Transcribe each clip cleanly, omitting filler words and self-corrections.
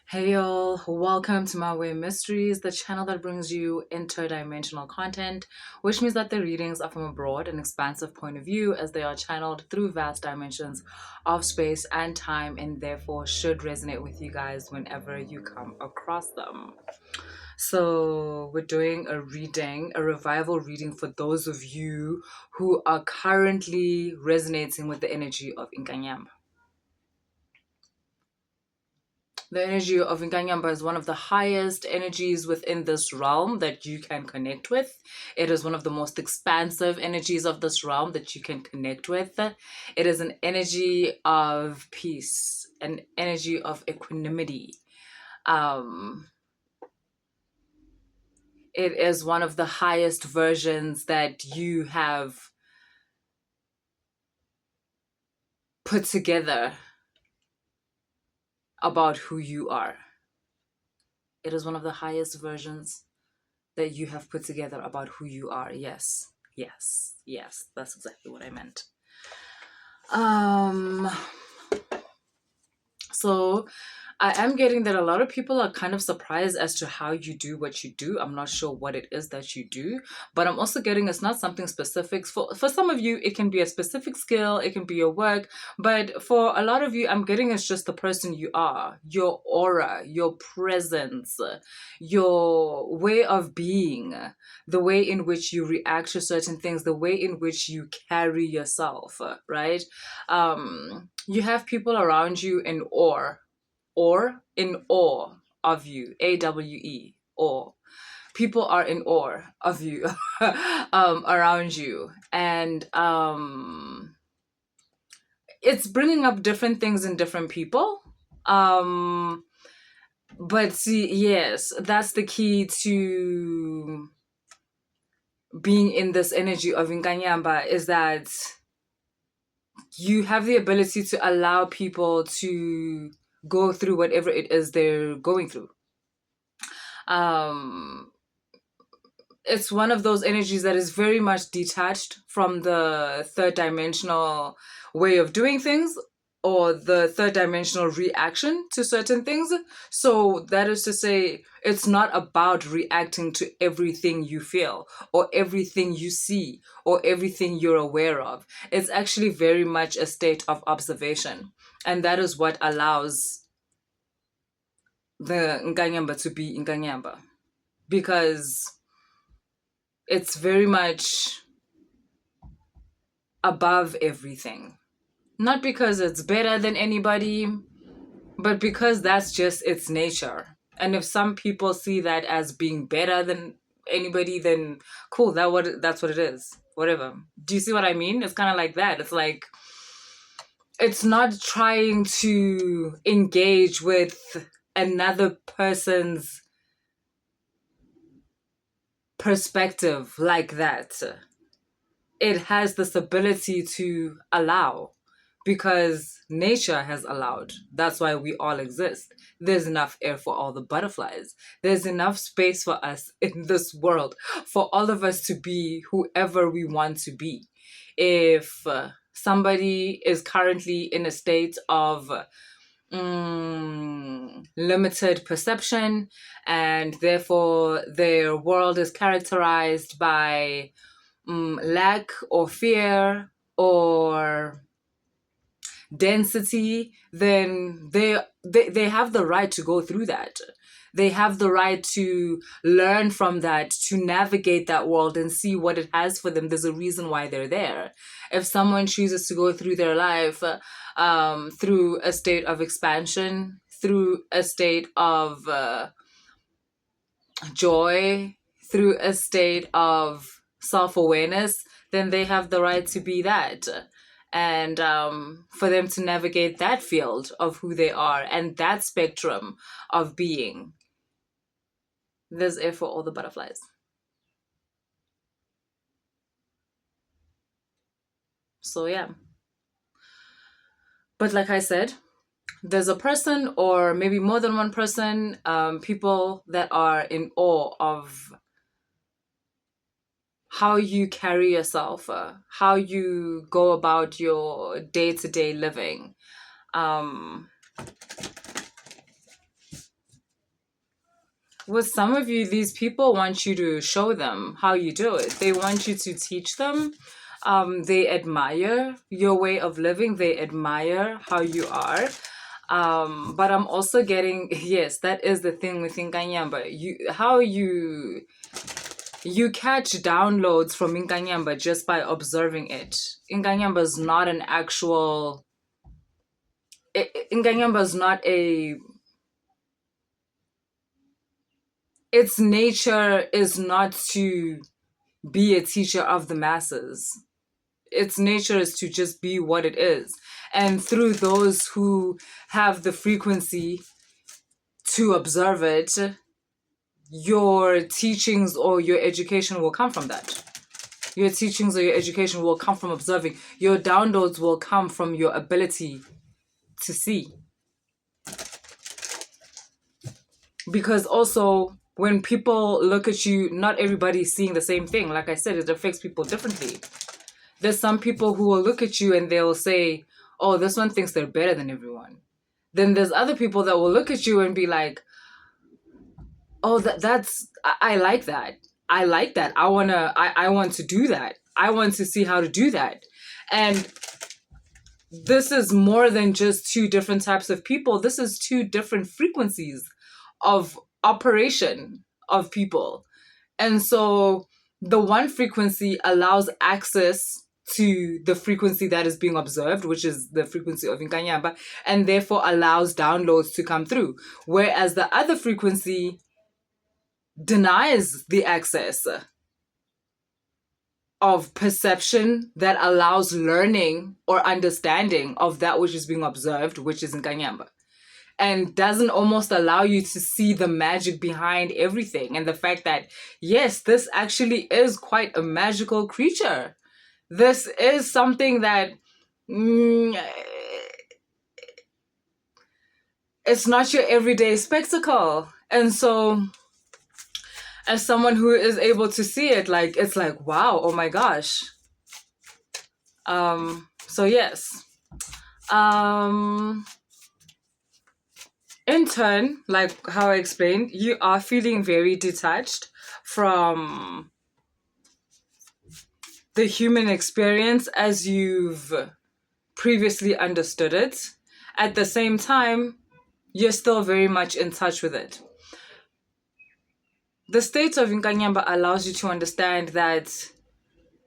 Hey y'all, welcome to My Way Mysteries, the channel that brings you interdimensional content, which means that the readings are from a broad and expansive point of view as they are channeled through vast dimensions of space and time and therefore should resonate with you guys whenever you come across them. So we're doing a reading, a revival reading for those of you who are currently resonating with the energy of Inkanyamba. The energy of Inkanyamba is one of the highest energies within this realm that you can connect with. It is one of the most expansive energies of this realm that you can connect with. It is an energy of peace, an energy of equanimity. It is one of the highest versions that you have put together about who you are. It is one of the highest versions that you have put together about who you are. Yes, that's exactly what I meant. So I am getting that a lot of people are kind of surprised as to how you do what you do. I'm not sure what it is that you do, but I'm also getting it's not something specific. For some of you, it can be a specific skill, it can be your work, but for a lot of you, I'm getting it's just the person you are, your aura, your presence, your way of being, the way in which you react to certain things, the way in which you carry yourself, right? You have people around you in awe or in awe of you, AWE, awe. People are in awe of you around you. And it's bringing up different things in different people. But see, yes, that's the key to being in this energy of Inkanyamba is that you have the ability to allow people to go through whatever it is they're going through. It's one of those energies that is very much detached from the third dimensional way of doing things or the third dimensional reaction to certain things. So that is to say, it's not about reacting to everything you feel or everything you see or everything you're aware of. It's actually very much a state of observation. And that is what allows the Nkanyamba to be Nkanyamba. Because it's very much above everything. Not because it's better than anybody, but because that's just its nature. And if some people see that as being better than anybody, then cool, that's what it is. Whatever. Do you see what I mean? It's kind of like that. It's like it's not trying to engage with another person's perspective like that. It has this ability to allow because nature has allowed. That's why we all exist. There's enough air for all the butterflies. There's enough space for us in this world for all of us to be whoever we want to be. If somebody is currently in a state of limited perception and therefore their world is characterized by lack or fear or density, then they have the right to go through that. They have the right to learn from that, to navigate that world and see what it has for them. There's a reason why they're there. If someone chooses to go through their life through a state of expansion, through a state of joy, through a state of self-awareness, then they have the right to be that. And for them to navigate that field of who they are and that spectrum of being, there's air for all the butterflies. So yeah. But like I said, there's a person or maybe more than one person, people that are in awe of how you carry yourself, how you go about your day-to-day living. with some of you, these people want you to show them how you do it. They want you to teach them. They admire your way of living. They admire how you are. But I'm also getting, yes, that is the thing with Inkanyamba. You catch downloads from Inkanyamba just by observing it. Inkanyamba is not an actual. Inkanyamba is not a. Its nature is not to be a teacher of the masses. Its nature is to just be what it is. And through those who have the frequency to observe it, your teachings or your education will come from that. Your teachings or your education will come from observing. Your downloads will come from your ability to see. Because also, when people look at you, not everybody's seeing the same thing. Like I said, it affects people differently. There's some people who will look at you and they'll say, oh, this one thinks they're better than everyone. Then there's other people that will look at you and be like, oh, I like that. I like that. I want to do that. I want to see how to do that. And this is more than just two different types of people. This is two different frequencies of operation of people. And so the one frequency allows access to the frequency that is being observed, which is the frequency of Inkanyamba, and therefore allows downloads to come through. Whereas the other frequency denies the access of perception that allows learning or understanding of that which is being observed, which is Inkanyamba, and doesn't almost allow you to see the magic behind everything. And the fact that, yes, this actually is quite a magical creature. This is something that it's not your everyday spectacle. And so as someone who is able to see it, like, it's like, wow, oh my gosh. So yes. In turn, like how I explained, you are feeling very detached from the human experience as you've previously understood it. At the same time, you're still very much in touch with it. The state of Inkanyamba allows you to understand that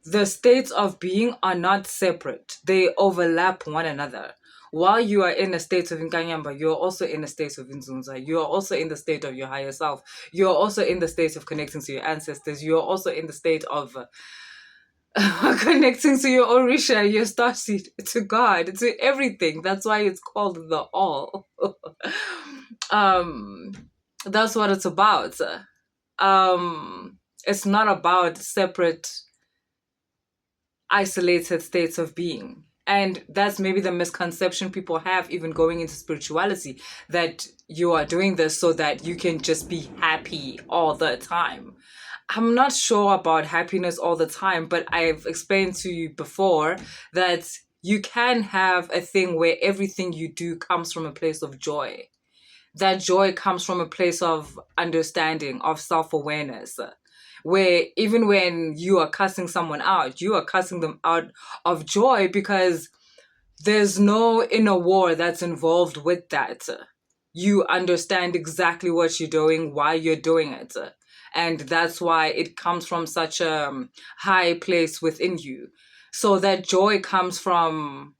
the states of being are not separate. They overlap one another. While you are in a state of Inkanyamba, you're also in a state of Nzunza. You're also in the state of your higher self. You're also in the state of connecting to your ancestors. You're also in the state of connecting to your Orisha, your starseed, to God, to everything. That's why it's called the all. That's what it's about. It's not about separate, isolated states of being. And that's maybe the misconception people have even going into spirituality, that you are doing this so that you can just be happy all the time. I'm not sure about happiness all the time, but I've explained to you before that you can have a thing where everything you do comes from a place of joy. That joy comes from a place of understanding, of self-awareness, where even when you are cussing someone out, you are cussing them out of joy because there's no inner war that's involved with that. You understand exactly what you're doing, why you're doing it. And that's why it comes from such a high place within you. So that joy comes from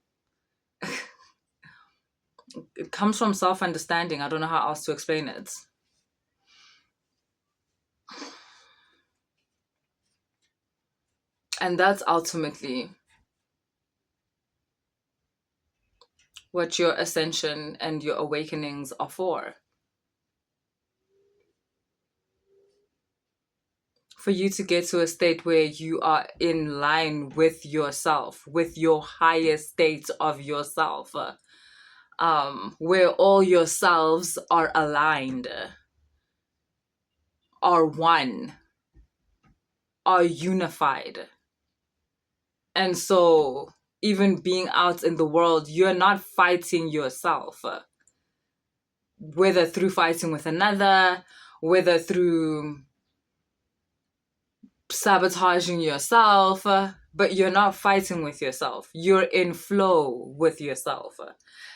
self-understanding. I don't know how else to explain it. And that's ultimately what your ascension and your awakenings are for. For you to get to a state where you are in line with yourself, with your highest state of yourself, where all yourselves are aligned, are one, are unified. And so even being out in the world, you're not fighting yourself, whether through fighting with another whether through sabotaging yourself, but you're not fighting with yourself. You're in flow with yourself.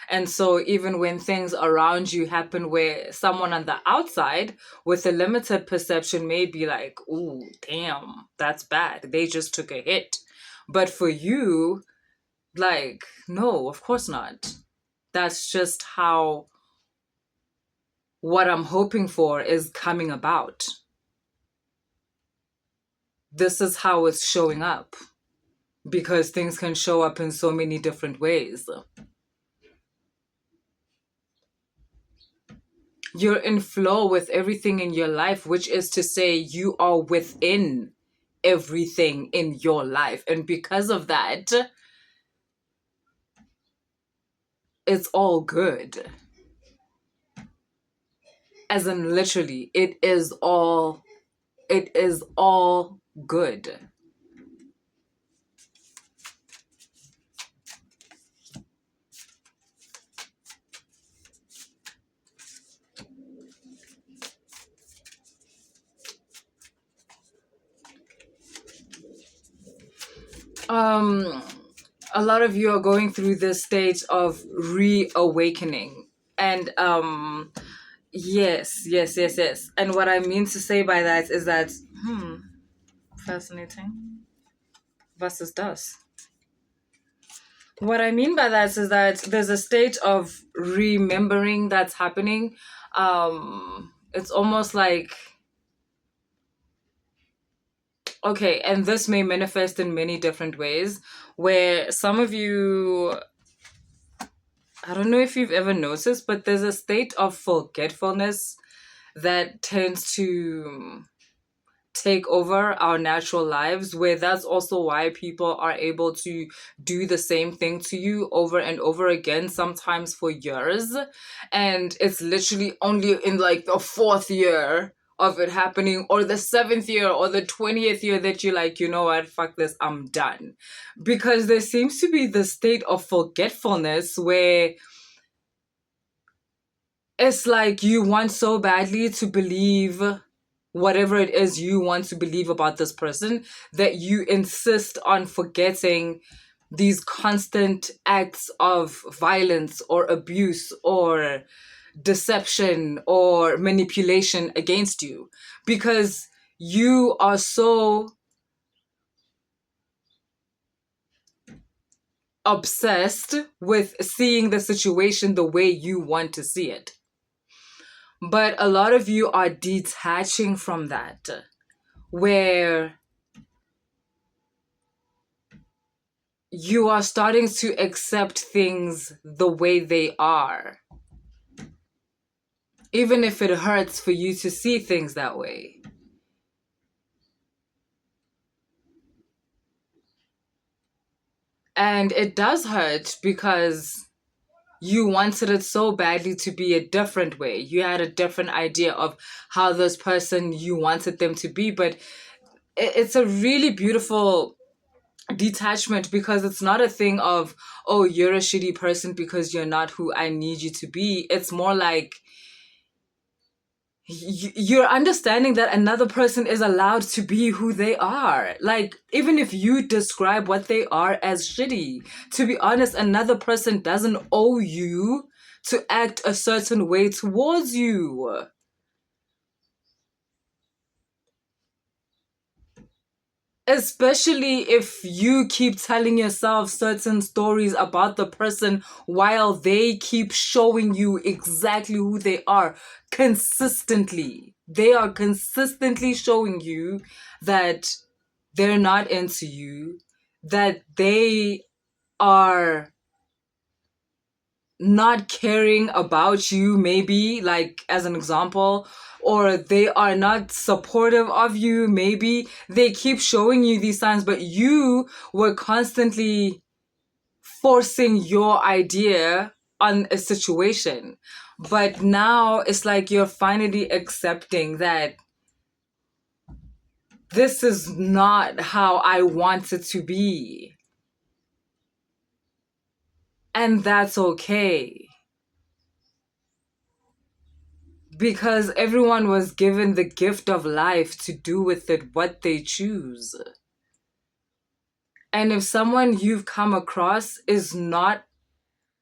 And so even when things around you happen where someone on the outside with a limited perception may be like, ooh, damn, that's bad. They just took a hit. But for you, like, no, of course not. That's just how what I'm hoping for is coming about. This is how it's showing up, because things can show up in so many different ways. You're in flow with everything in your life, which is to say you are within everything in your life. And because of that, it's all good. As in literally, it is all good. A lot of you are going through this stage of reawakening. And yes. And what I mean to say by that is that fascinating versus does. What I mean by that is that there's a state of remembering that's happening. It's almost like, okay, and this may manifest in many different ways, where some of you, I don't know if you've ever noticed, but there's a state of forgetfulness that tends to take over our natural lives, where that's also why people are able to do the same thing to you over and over again, sometimes for years. And it's literally only in like the 4th year of it happening, or the 7th year or the 20th year, that you're like, you know what, fuck this, I'm done. Because there seems to be the state of forgetfulness where it's like you want so badly to believe whatever it is you want to believe about this person, that you insist on forgetting these constant acts of violence or abuse or deception or manipulation against you, because you are so obsessed with seeing the situation the way you want to see it. But a lot of you are detaching from that, where you are starting to accept things the way they are, even if it hurts for you to see things that way. And it does hurt because you wanted it so badly to be a different way. You had a different idea of how this person you wanted them to be. But it's a really beautiful detachment, because it's not a thing of, oh, you're a shitty person because you're not who I need you to be. It's more like you're understanding that another person is allowed to be who they are. Like, even if you describe what they are as shitty, to be honest, another person doesn't owe you to act a certain way towards you. Especially if you keep telling yourself certain stories about the person while they keep showing you exactly who they are consistently. They are consistently showing you that they're not into you, that they are not caring about you, maybe, like as an example, or they are not supportive of you, maybe. They keep showing you these signs, but you were constantly forcing your idea on a situation. But now it's like you're finally accepting that this is not how I want it to be. And that's okay. because everyone was given the gift of life to do with it what they choose. And if someone you've come across is not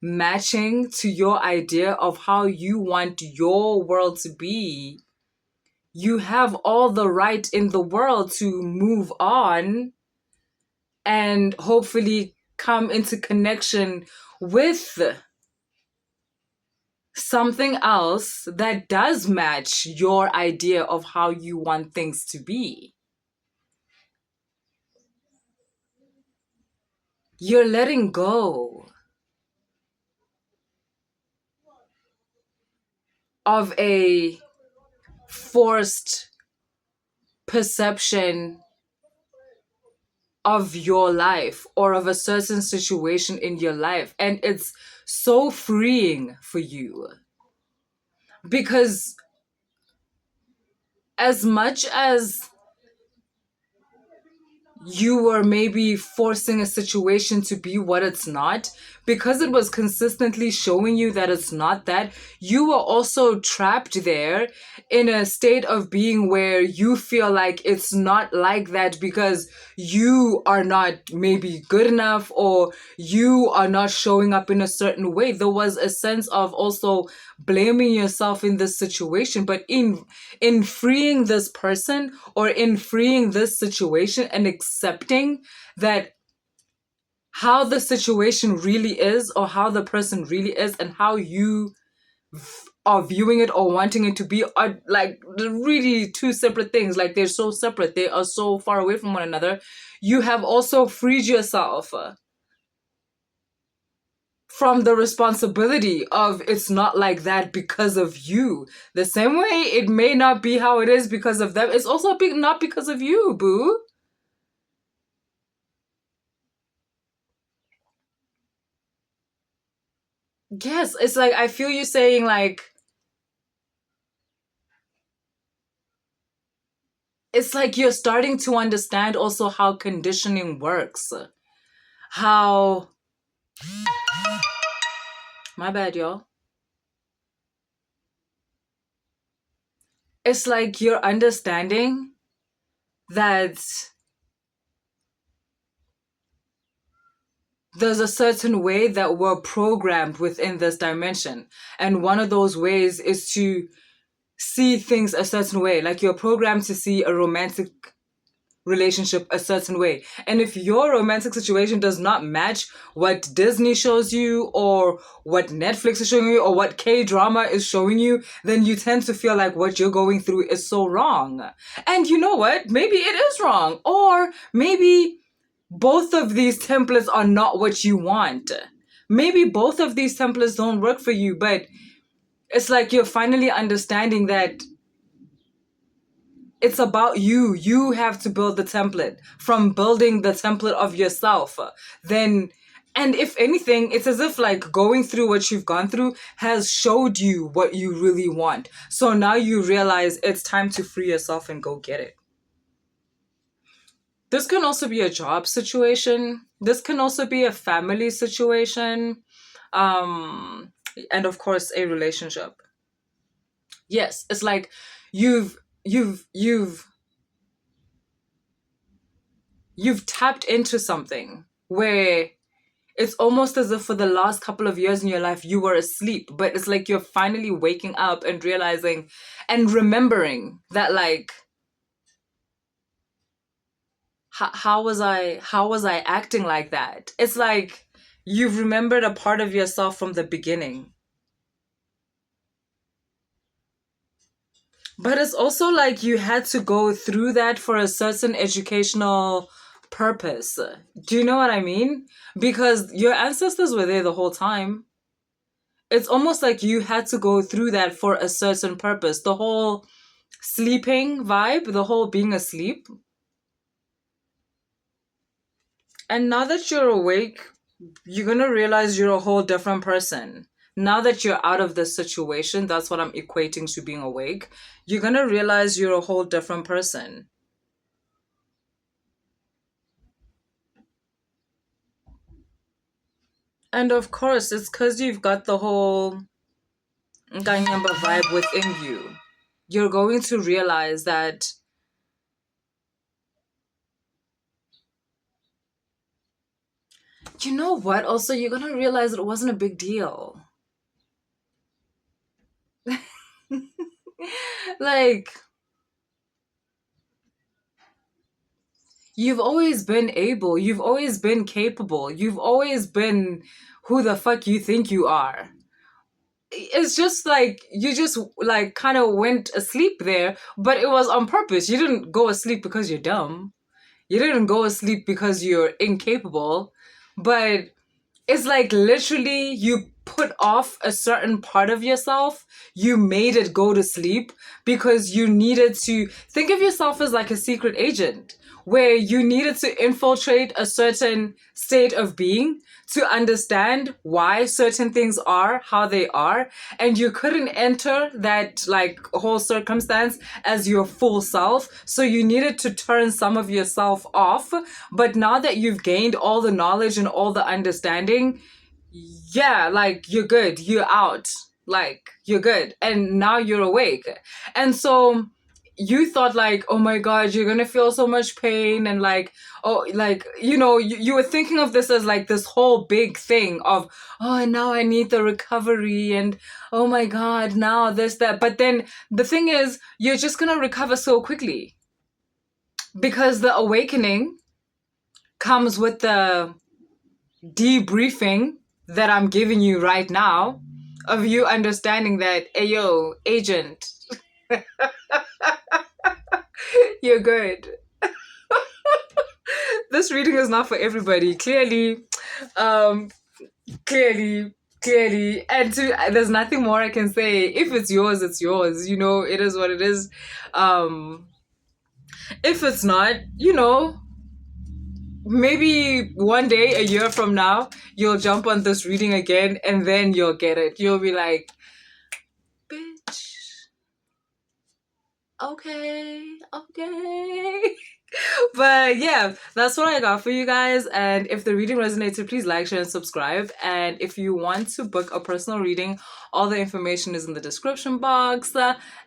matching to your idea of how you want your world to be, you have all the right in the world to move on and hopefully come into connection with something else that does match your idea of how you want things to be. You're letting go of a forced perception of your life or of a certain situation in your life. And it's so freeing for you because as much as you were maybe forcing a situation to be what it's not, because it was consistently showing you that it's not that, you were also trapped there in a state of being where you feel like it's not like that because you are not maybe good enough or you are not showing up in a certain way. There was a sense of also blaming yourself in this situation, but in freeing this person or in freeing this situation and accepting that how the situation really is or how the person really is and how you are viewing it or wanting it to be are like really two separate things. Like they're so separate, they are so far away from one another. You have also freed yourself from the responsibility of it's not like that because of you. The same way it may not be how it is because of them, it's also not because of you, boo. Yes, it's like I feel you saying like it's like you're starting to understand also how conditioning works. How my bad, y'all. It's like you're understanding that there's a certain way that we're programmed within this dimension. And one of those ways is to see things a certain way. Like you're programmed to see a romantic relationship a certain way. And if your romantic situation does not match what Disney shows you or what Netflix is showing you or what K-drama is showing you, then you tend to feel like what you're going through is so wrong. And you know what? Maybe it is wrong. Or maybe both of these templates are not what you want. Maybe both of these templates don't work for you, but it's like you're finally understanding that it's about you. You have to build the template from building the template of yourself. Then, and if anything, it's as if like going through what you've gone through has showed you what you really want. So now you realize it's time to free yourself and go get it. This can also be a job situation. This can also be a family situation. Um, and of course, a relationship. Yes, it's like you've you've you've you've tapped into something where it's almost as if for the last couple of years in your life you were asleep, but it's like you're finally waking up and realizing and remembering that like how was I acting like that? It's like you've remembered a part of yourself from the beginning. But it's also like you had to go through that for a certain educational purpose. Do you know what I mean? Because your ancestors were there the whole time. It's almost like you had to go through that for a certain purpose. The whole sleeping vibe, the whole being asleep. And now that you're awake, you're going to realize you're a whole different person. Now that you're out of this situation, that's what I'm equating to being awake. You're going to realize you're a whole different person. And of course, it's because you've got the whole Inkanyamba vibe within you, you're going to realize that, you know what? Also, you're going to realize it wasn't a big deal. Like, you've always been able, you've always been capable, you've always been who the fuck you think you are. It's just like you just like kind of went asleep there, but it was on purpose. You didn't go asleep because you're dumb. You didn't go asleep because you're incapable, but it's like literally you put off a certain part of yourself. You made it go to sleep because you needed to think of yourself as like a secret agent where you needed to infiltrate a certain state of being to understand why certain things are how they are, and you couldn't enter that like whole circumstance as your full self, so you needed to turn some of yourself off. But now that you've gained all the knowledge and all the understanding, yeah, like you're good, you're out, like you're good, and now you're awake. And so you thought like, oh my god, you're gonna feel so much pain, and like, oh, like, you were thinking of this as like this whole big thing of, oh, and now I need the recovery, and oh my god, now this, that. But then the thing is, you're just gonna recover so quickly because the awakening comes with the debriefing that I'm giving you right now, of you understanding that, hey, yo, agent, you're good. This reading is not for everybody, clearly. Um, clearly. And there's nothing more I can say. If it's yours, it's yours. It is what it is. Um, if it's not, maybe one day, a year from now, you'll jump on this reading again, and then you'll get it. You'll be like, bitch, okay. But yeah, that's what I got for you guys. And if the reading resonated, please like, share, and subscribe. And if you want to book a personal reading, all the information is in the description box.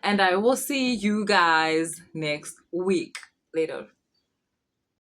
And I will see you guys next week. Later.